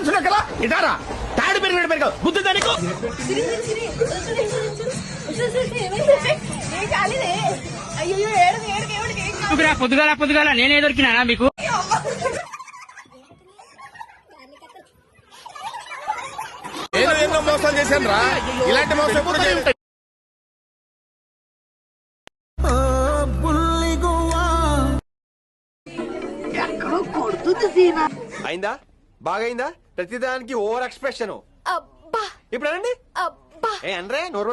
Sense ఉన్నా కదా ఇటారా తాడు పెరిగాడు బుద్ధి దానికి పొద్దుగాల నేనే దొరికినా మీకు ఎన్నో మోసాలు చేశాను రా ఇలాంటి మోసం ఎప్పుడు చేయలేదు. అయిందా బాగైందా ప్రతిదానికి ఓవర్ ఎక్స్ప్రెషన్ ఇప్పుడు అనండి ఏ అనరే నోరు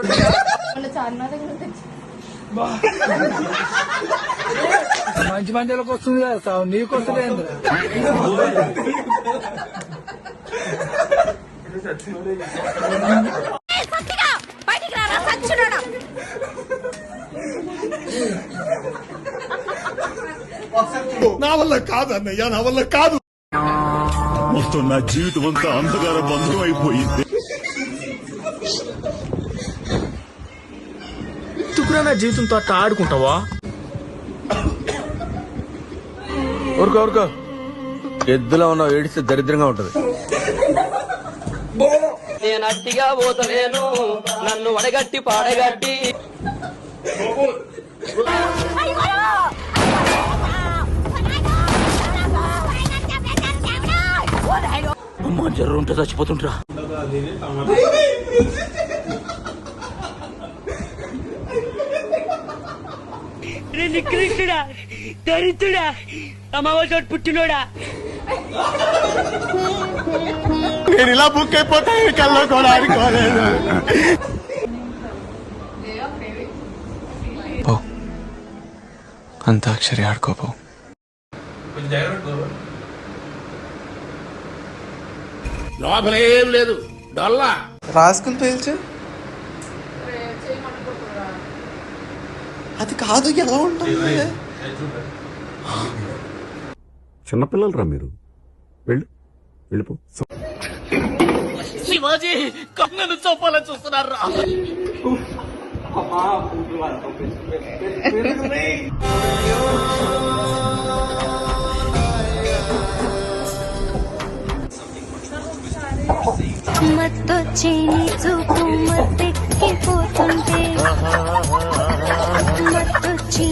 మంచి మందిలోకి వస్తుంది కదా సార్ నీకు వస్తుంది నా వల్ల కాదు అన్నయ్య నా వల్ల కాదు మొత్తం నా జీవితం అంతా అంధకార బంధం అయిపోయింది. ఎందుకురా నా జీవితంతో అట్లా ఆడుకుంటావా ఊరుకో ఎద్దులో ఉన్న ఏడిస్తే దరిద్రంగా ఉంటది. నేను అట్టిగా పోతలేను నన్ను వడగట్టి పాడగట్టి అమ్మా జర్రు ఉంటే చచ్చిపోతుంటరా నికృష్టుడా దరిద్రుడా అమ్మవారి చోటు పుట్టినోడా నేను ఇలా బుక్ అయిపోతా కల్లో కూడా ఆడుకోలేదు. అంతాక్షరి ఆడుకోపో. లోపలేం లేదు డొల్లా రాసుకుని పేల్చు. అది కాదు ఎలా ఉంటుంది. చిన్నపిల్లలు రా మీరు వెళ్ళిపో. శివాజీ కన్నను చంపాలని చూస్తున్నారు రా మత్తొచ్చి నీ చూపు మత్తెక్కిపోతుంటే మత్తొచ్చి